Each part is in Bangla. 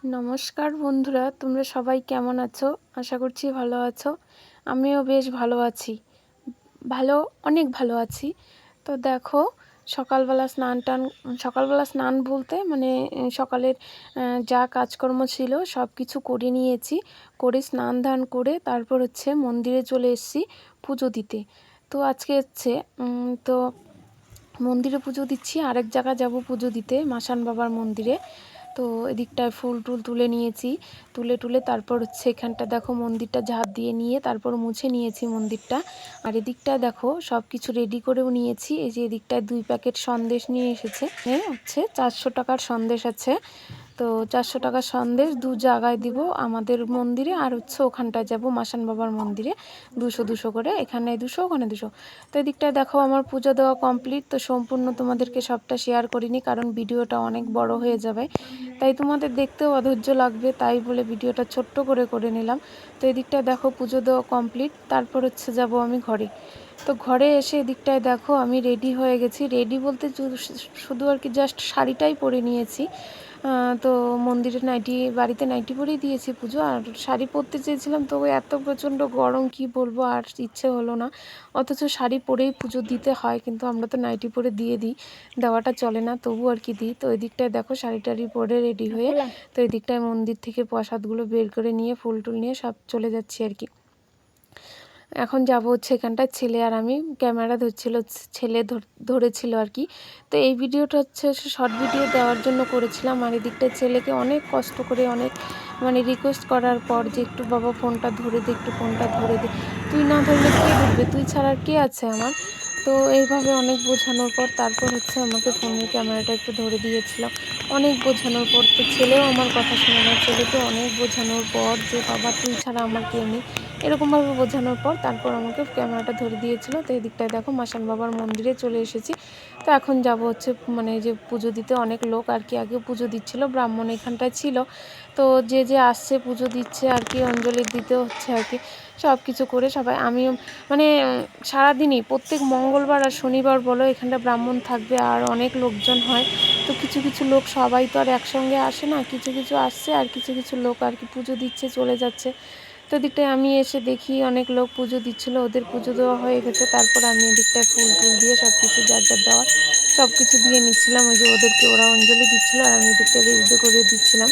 নমস্কার বন্ধুরা, তোমরা সবাই কেমন আছো? আশা করছি ভালো আছো। আমিও বেশ ভালো আছি, অনেক ভালো আছি। তো দেখো, সকালবেলা স্নান বলতে মানে সকালের যা কাজকর্ম ছিল সব কিছু করে নিয়েছি। করে স্নান ধান করে তারপর মন্দিরে চলে এসেছি পুজো দিতে। তো আজকে তো মন্দিরে পুজো দিচ্ছি, আরেক জায়গায় যাব পুজো দিতে, মাসান বাবার মন্দিরে। তো এদিকটায় ফুল টুল তুলে নিয়েছি, তুলে তারপর এখানটা দেখো মন্দিরটা ঝাঁপ দিয়ে নিয়ে তারপর মুছে নিয়েছি মন্দিরটা। আর এদিকটায় দেখো সব কিছু রেডি করেও নিয়েছি। এই যে এদিকটায় 2 প্যাকেট সন্দেশ নিয়ে এসেছে, 400 টাকার সন্দেশ আছে। তো 400 টাকার সন্দেশ 2 জায়গায় দিব, আমাদের মন্দিরে আর ওখানটায় যাব মাসান বাবার মন্দিরে। 200 করে, এখানে 200 ওখানে 200। তো এদিকটায় দেখো আমার পুজো দেওয়া কমপ্লিট। তো সম্পূর্ণ তোমাদেরকে সবটা শেয়ার করিনি, কারণ ভিডিওটা অনেক বড় হয়ে যাবে, তাই তোমাদের দেখতেও অধৈর্য লাগবে, তাই বলে ভিডিওটা ছোট্ট করে নিলাম। তো এদিকটায় দেখো পুজো দেওয়া কমপ্লিট, তারপর যাব আমি ঘরে। তো ঘরে এসে এদিকটায় দেখো আমি রেডি হয়ে গেছি। রেডি বলতে শুধু আর কি জাস্ট শাড়িটাই পরে নিয়েছি। তো মন্দিরে বাড়িতে নাইটি পরেই দিয়েছি পুজো। আর শাড়ি পরতে চেয়েছিলাম, তো এত প্রচণ্ড গরম কি বলবো, আর ইচ্ছে হলো না। অথচ শাড়ি পরেই পুজো দিতে হয়, কিন্তু আমরা তো নাইটি পরে দিয়ে দিই, দেওয়াটা চলে না, তবু আর কি দিই। তো এদিকটায় দেখো শাড়ি টাড়ি পরে রেডি হয়ে, তো এদিকটায় মন্দির থেকে প্রসাদগুলো বের করে নিয়ে ফুল টুল নিয়ে সব চলে যাচ্ছি আর কি। এখন যাব এখানটায় ছেলে আর আমি, ক্যামেরা ছেলে ধরেছিল আর কি। তো এই ভিডিওটা শর্ট ভিডিও দেওয়ার জন্য করেছিলাম। আর এদিকটায় ছেলেকে অনেক কষ্ট করে অনেক রিকোয়েস্ট করার পর যে একটু বাবা ফোনটা ধরে দে, একটু ফোনটা ধরে দে, তুই না ধরলে কে ধরবে, তুই ছাড়া আর কে আছে আমার। তো এইভাবে অনেক বোঝানোর পর তারপর আমাকে ফোনের ক্যামেরাটা একটু ধরে দিয়েছিল। অনেক বোঝানোর পর তো ছেলেও আমার কথা শোনে না, ছেলেকে অনেক বোঝানোর পর যে বাবা তুই ছাড়া আমার কেউ নেই, এরকমভাবে বোঝানোর পর তারপর আমাকে ক্যামেরাটা ধরে দিয়েছিল। তো এদিকটায় দেখো মাসান বাবার মন্দিরে চলে এসেছি। তো এখন যাব যে পুজো দিতে। অনেক লোক আর কি আগেও পুজো দিচ্ছিল, ব্রাহ্মণ এখানটায় ছিল। তো যে আসছে পুজো দিচ্ছে আর কি, অঞ্জলি দিতে হচ্ছে আর কি, সব কিছু করে সবাই। আমিও সারাদিনই প্রত্যেক মঙ্গলবার আর শনিবার বলো এখানটা ব্রাহ্মণ থাকবে, আর অনেক লোকজন হয়। তো কিছু কিছু লোক, সবাই তো আর একসঙ্গে আসে না, কিছু কিছু আসছে আর কিছু কিছু লোক আর কি পুজো দিচ্ছে চলে যাচ্ছে। তো এদিকটায় আমি এসে দেখি অনেক লোক পুজো দিচ্ছিল, ওদের পুজো দেওয়া হয়ে গেছে। তারপর আমি এদিকটায় ফুল টুল দিয়ে সব কিছু যার দেওয়ার সব কিছু দিয়ে নিচ্ছিলাম। ওই যে ওরা অঞ্জলি দিচ্ছিলো আর আমি এদিকটা রেডি করে দিচ্ছিলাম।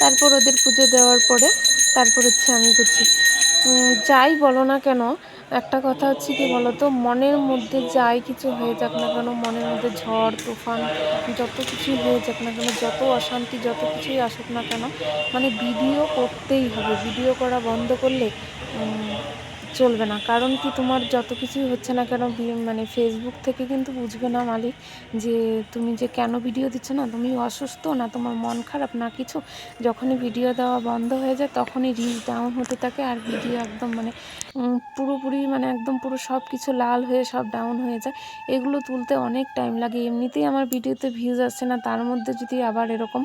তারপর ওদের পুজো দেওয়ার পরে তারপর আমি করছি। যাই বলো না কেন, একটা কথা কি বলো তো, মনের মধ্যে যাই কিছু হয়ে যাক না কেন, মনের মধ্যে ঝড় তুফান যত কিছুই হয়ে যাক না কেন, যত অশান্তি যত কিছুই আসুক না কেন, ভিডিও করতেই হবে। ভিডিও করা বন্ধ করলে চলবে না। কারণ কি, তোমার যত কিছুই হচ্ছে না কেন ফেসবুক থেকে কিন্তু বুঝবে না মালিক যে তুমি যে কেন ভিডিও দিচ্ছ, না তুমি অসুস্থ, না তোমার মন খারাপ, না কিছু। যখনই ভিডিও দেওয়া বন্ধ হয়ে যায় তখনই রিচ ডাউন হতে থাকে, আর ভিডিও একদম পুরোপুরি একদম পুরো সব কিছু লাল হয়ে সব ডাউন হয়ে যায়। এগুলো তুলতে অনেক টাইম লাগে। এমনিতেই আমার ভিডিওতে ভিউজ আসছে না, তার মধ্যে যদি আবার এরকম,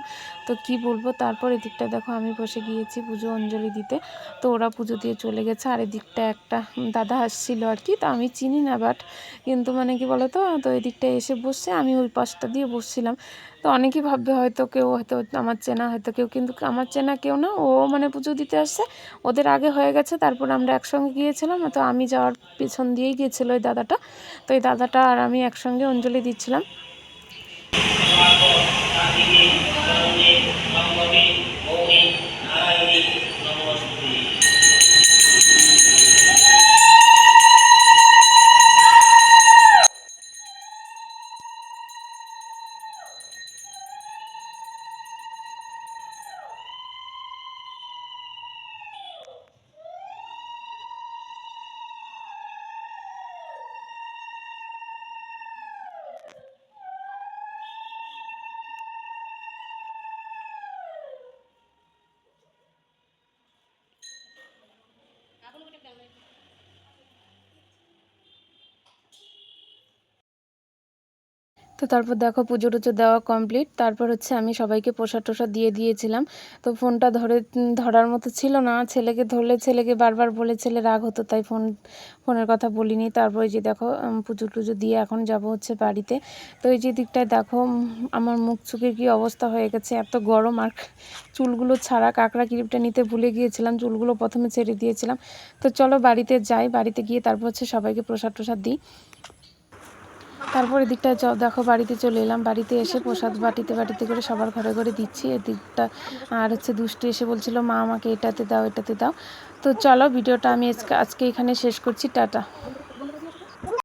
তো কি বলবো। তারপর এদিকটা দেখো আমি বসে গিয়েছি পুজো অঞ্জলি দিতে। তো ওরা পুজো দিয়ে চলে গেছে। আর এদিকটা একটা দাদা আসছিল আর কি, তো আমি চিনি না, বাট কিন্তু কি বলতো, তো এদিকটা এসে বসছে, আমি ওই পাশটা দিয়ে বসছিলাম। তো অনেকেই ভাববে হয়তো কেউ হয়তো আমার চেনা, হয়তো কেউ, কিন্তু আমার চেনা কেউ না। ও পুজো দিতে আসছে, ওদের আগে হয়ে গেছে, তারপর আমরা একসঙ্গে গিয়েছিলাম। তো আমি যাওয়ার পিছন দিয়েই গিয়েছিল ওই দাদাটা। তো এই দাদাটা আর আমি একসঙ্গে অঞ্জলি দিচ্ছিলাম। তো তারপর দেখো পুজো টুজো দেওয়া কমপ্লিট। তারপর হচ্ছে আমি সবাইকে প্রসাদ টোসাদ দিয়ে দিয়েছিলাম। তো ফোনটা ধরার মতো ছিল না, ছেলেকে ধরলে ছেলেকে বারবার বলে ছেলে রাগ হতো, তাই ফোনের কথা বলিনি। তারপর এই যে দেখো পুজো টুজো দিয়ে এখন যাব হচ্ছে বাড়িতে। তো এই যে দিকটায় দেখো আমার মুখ চোখের কী অবস্থা হয়ে গেছে, এত গরম। আর চুলগুলো ছাড়া কাঁকড়া ক্লিপটা নিতে ভুলে গিয়েছিলাম, চুলগুলো প্রথমে ছেড়ে দিয়েছিলাম। তো চলো বাড়িতে যাই, বাড়িতে গিয়ে তারপর হচ্ছে সবাইকে প্রসাদ টোসাদ দিই। তারপর এদিকটা দেখো বাড়িতে চলে এলাম। বাড়িতে এসে প্রসাদ বাটিতে বাটিতে করে সবার ঘরে ঘরে দিচ্ছি এদিকটা। আর হচ্ছে দুষ্টু এসে বলছিল মা আমাকে এটাতে দাও এটাতে দাও। তো চলো ভিডিওটা আমি আজকে এখানে শেষ করছি, টাটা।